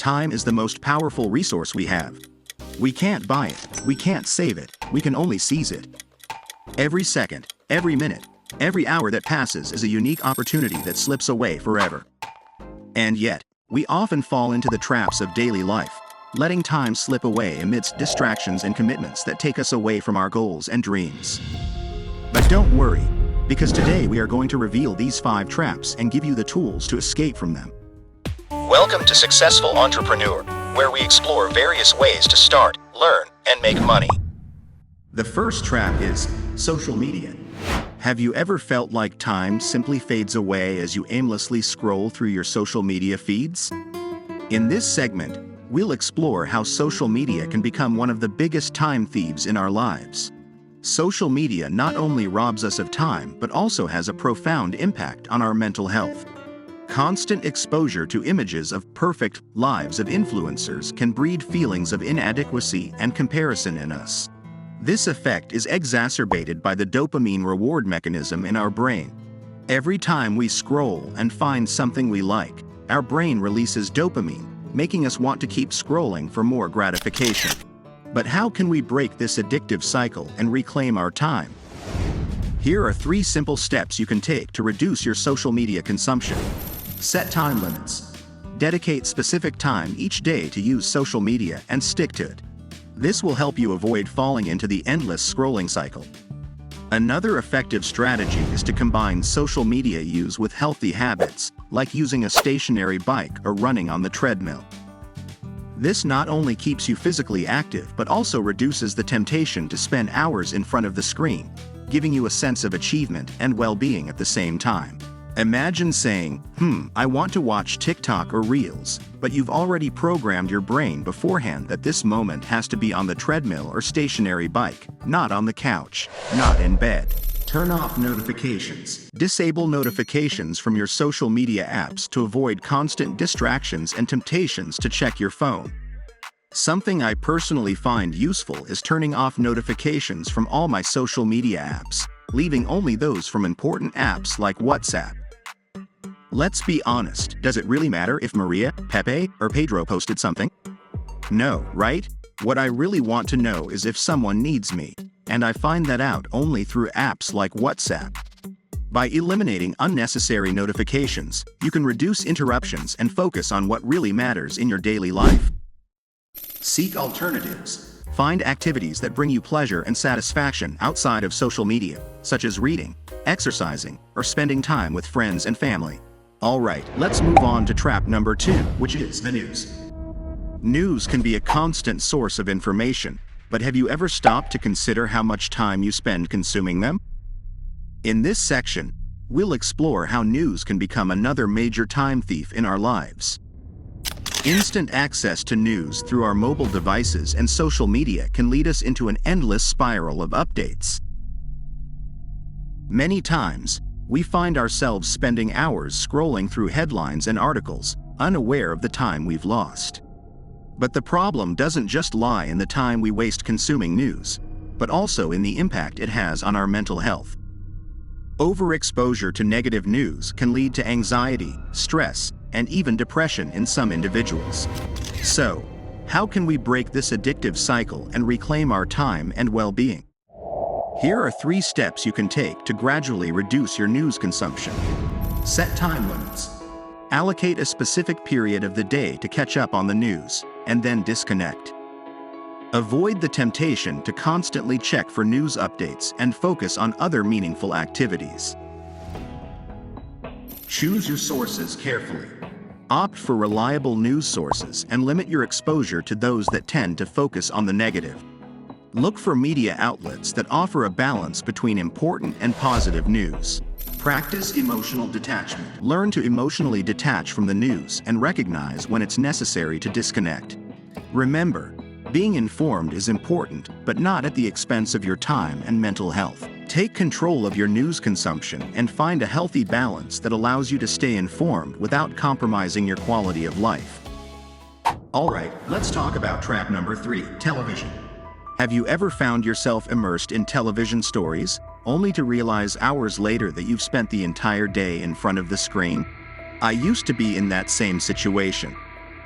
Time is the most powerful resource we have. We can't buy it, we can't save it, we can only seize it. Every second, every minute, every hour that passes is a unique opportunity that slips away forever. And yet, we often fall into the traps of daily life, letting time slip away amidst distractions and commitments that take us away from our goals and dreams. But don't worry, because today we are going to reveal these 5 traps and give you the tools to escape from them. Welcome to Successful Entrepreneur, where we explore various ways to start, learn, and make money. The first trap is social media. Have you ever felt like time simply fades away as you aimlessly scroll through your social media feeds? In this segment, we'll explore how social media can become one of the biggest time thieves in our lives. Social media not only robs us of time but also has a profound impact on our mental health. Constant exposure to images of perfect lives of influencers can breed feelings of inadequacy and comparison in us. This effect is exacerbated by the dopamine reward mechanism in our brain. Every time we scroll and find something we like, our brain releases dopamine, making us want to keep scrolling for more gratification. But how can we break this addictive cycle and reclaim our time? Here are 3 simple steps you can take to reduce your social media consumption. Set time limits. Dedicate specific time each day to use social media and stick to it. This will help you avoid falling into the endless scrolling cycle. Another effective strategy is to combine social media use with healthy habits, like using a stationary bike or running on the treadmill. This not only keeps you physically active but also reduces the temptation to spend hours in front of the screen, giving you a sense of achievement and well-being at the same time. Imagine saying, I want to watch TikTok or Reels, but you've already programmed your brain beforehand that this moment has to be on the treadmill or stationary bike, not on the couch, not in bed. Turn off notifications. Disable notifications from your social media apps to avoid constant distractions and temptations to check your phone. Something I personally find useful is turning off notifications from all my social media apps, leaving only those from important apps like WhatsApp. Let's be honest, does it really matter if Maria, Pepe, or Pedro posted something? No, right? What I really want to know is if someone needs me, and I find that out only through apps like WhatsApp. By eliminating unnecessary notifications, you can reduce interruptions and focus on what really matters in your daily life. Seek alternatives. Find activities that bring you pleasure and satisfaction outside of social media, such as reading, exercising, or spending time with friends and family. Alright, let's move on to trap number 2, which is the news. News can be a constant source of information, but have you ever stopped to consider how much time you spend consuming them? In this section, we'll explore how news can become another major time thief in our lives. Instant access to news through our mobile devices and social media can lead us into an endless spiral of updates. Many times, we find ourselves spending hours scrolling through headlines and articles, unaware of the time we've lost. But the problem doesn't just lie in the time we waste consuming news, but also in the impact it has on our mental health. Overexposure to negative news can lead to anxiety, stress, and even depression in some individuals. So, how can we break this addictive cycle and reclaim our time and well-being? Here are 3 steps you can take to gradually reduce your news consumption. Set time limits. Allocate a specific period of the day to catch up on the news, and then disconnect. Avoid the temptation to constantly check for news updates and focus on other meaningful activities. Choose your sources carefully. Opt for reliable news sources and limit your exposure to those that tend to focus on the negative. Look for media outlets that offer a balance between important and positive news. Practice emotional detachment. Learn to emotionally detach from the news and recognize when it's necessary to disconnect. Remember, being informed is important, but not at the expense of your time and mental health. Take control of your news consumption and find a healthy balance that allows you to stay informed without compromising your quality of life. Alright, let's talk about trap number 3, television. Have you ever found yourself immersed in television stories, only to realize hours later that you've spent the entire day in front of the screen? I used to be in that same situation.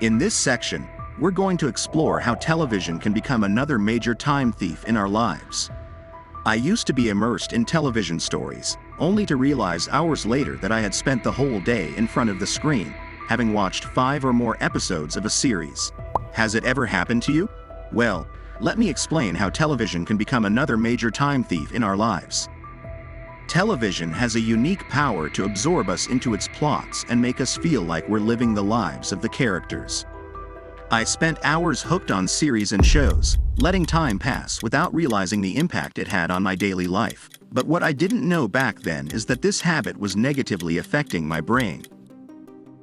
In this section, we're going to explore how television can become another major time thief in our lives. I used to be immersed in television stories, only to realize hours later that I had spent the whole day in front of the screen, having watched 5 or more episodes of a series. Has it ever happened to you? Well, let me explain how television can become another major time thief in our lives. Television has a unique power to absorb us into its plots and make us feel like we're living the lives of the characters. I spent hours hooked on series and shows, letting time pass without realizing the impact it had on my daily life. But what I didn't know back then is that this habit was negatively affecting my brain.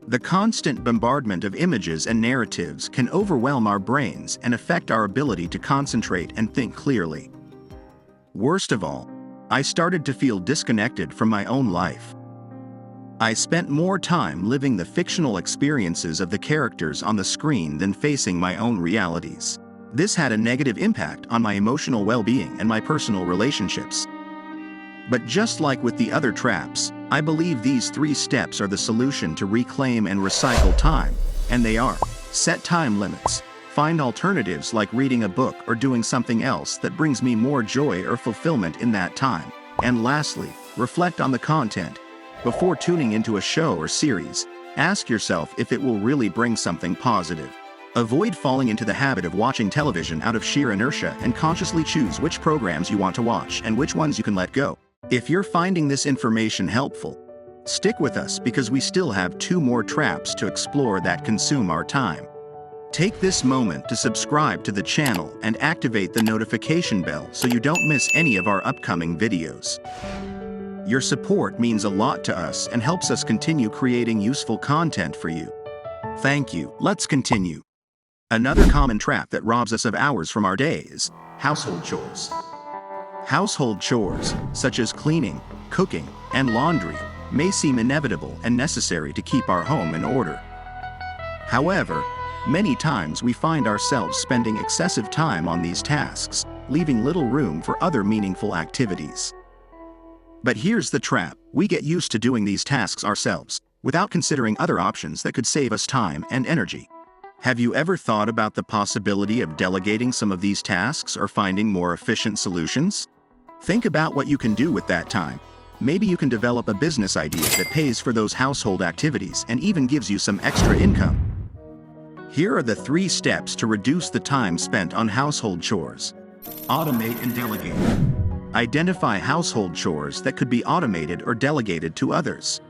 The constant bombardment of images and narratives can overwhelm our brains and affect our ability to concentrate and think clearly. Worst of all, I started to feel disconnected from my own life. I spent more time living the fictional experiences of the characters on the screen than facing my own realities. This had a negative impact on my emotional well-being and my personal relationships. But just like with the other traps, I believe these 3 steps are the solution to reclaim and recycle time, and they are: set time limits, find alternatives like reading a book or doing something else that brings me more joy or fulfillment in that time, and lastly, reflect on the content. Before tuning into a show or series, ask yourself if it will really bring something positive. Avoid falling into the habit of watching television out of sheer inertia and consciously choose which programs you want to watch and which ones you can let go. If you're finding this information helpful, stick with us because we still have 2 more traps to explore that consume our time. Take this moment to subscribe to the channel and activate the notification bell so you don't miss any of our upcoming videos. Your support means a lot to us and helps us continue creating useful content for you. Thank you. Let's continue. Another common trap that robs us of hours from our day is household chores. Household chores, such as cleaning, cooking, and laundry, may seem inevitable and necessary to keep our home in order. However, many times we find ourselves spending excessive time on these tasks, leaving little room for other meaningful activities. But here's the trap: we get used to doing these tasks ourselves, without considering other options that could save us time and energy. Have you ever thought about the possibility of delegating some of these tasks or finding more efficient solutions? Think about what you can do with that time. Maybe you can develop a business idea that pays for those household activities and even gives you some extra income. Here are the 3 steps to reduce the time spent on household chores. Automate and delegate. Identify household chores that could be automated or delegated to others.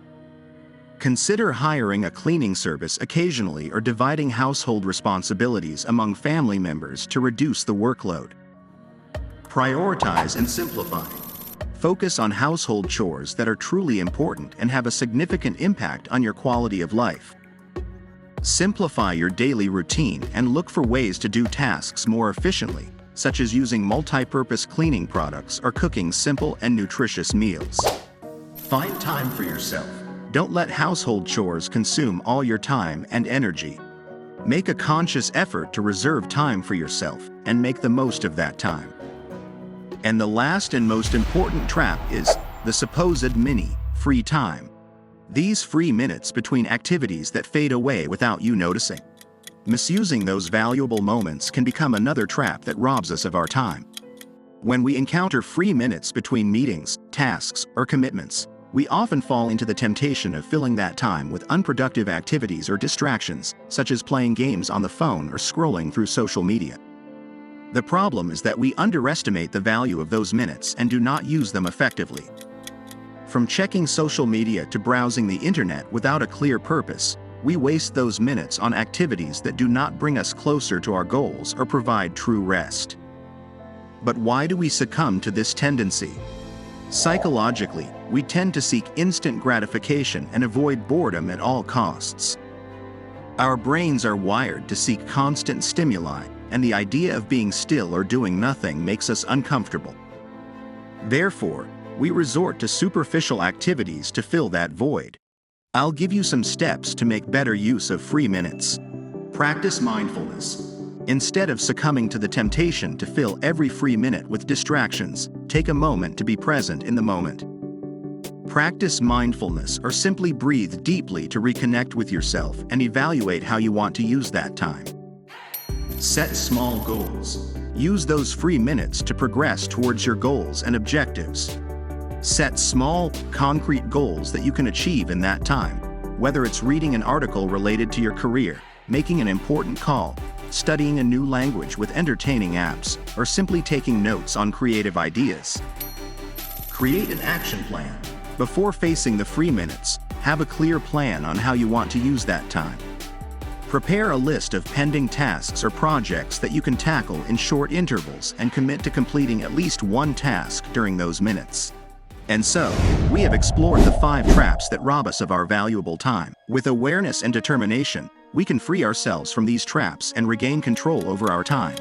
Consider hiring a cleaning service occasionally or dividing household responsibilities among family members to reduce the workload. Prioritize and simplify. Focus on household chores that are truly important and have a significant impact on your quality of life. Simplify your daily routine and look for ways to do tasks more efficiently, such as using multi-purpose cleaning products or cooking simple and nutritious meals. Find time for yourself. Don't let household chores consume all your time and energy. Make a conscious effort to reserve time for yourself and make the most of that time. And the last and most important trap is the supposed free time. These free minutes between activities that fade away without you noticing. Misusing those valuable moments can become another trap that robs us of our time. When we encounter free minutes between meetings, tasks, or commitments, we often fall into the temptation of filling that time with unproductive activities or distractions, such as playing games on the phone or scrolling through social media. The problem is that we underestimate the value of those minutes and do not use them effectively. From checking social media to browsing the internet without a clear purpose, we waste those minutes on activities that do not bring us closer to our goals or provide true rest. But why do we succumb to this tendency? Psychologically, we tend to seek instant gratification and avoid boredom at all costs. Our brains are wired to seek constant stimuli, and the idea of being still or doing nothing makes us uncomfortable. Therefore, we resort to superficial activities to fill that void. I'll give you some steps to make better use of free minutes. Practice mindfulness. Instead of succumbing to the temptation to fill every free minute with distractions, take a moment to be present in the moment. Practice mindfulness or simply breathe deeply to reconnect with yourself and evaluate how you want to use that time. Set small goals. Use those free minutes to progress towards your goals and objectives. Set small, concrete goals that you can achieve in that time, whether it's reading an article related to your career, making an important call, studying a new language with entertaining apps, or simply taking notes on creative ideas. Create an action plan. Before facing the free minutes, have a clear plan on how you want to use that time. Prepare a list of pending tasks or projects that you can tackle in short intervals and commit to completing at least one task during those minutes. And so, we have explored the 5 traps that rob us of our valuable time. With awareness and determination, we can free ourselves from these traps and regain control over our time.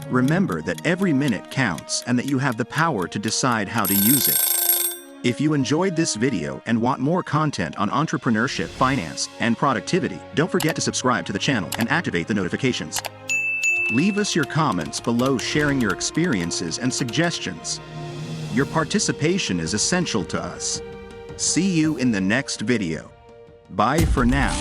Remember that every minute counts and that you have the power to decide how to use it. If you enjoyed this video and want more content on entrepreneurship, finance, and productivity, don't forget to subscribe to the channel and activate the notifications. Leave us your comments below sharing your experiences and suggestions. Your participation is essential to us. See you in the next video. Bye for now.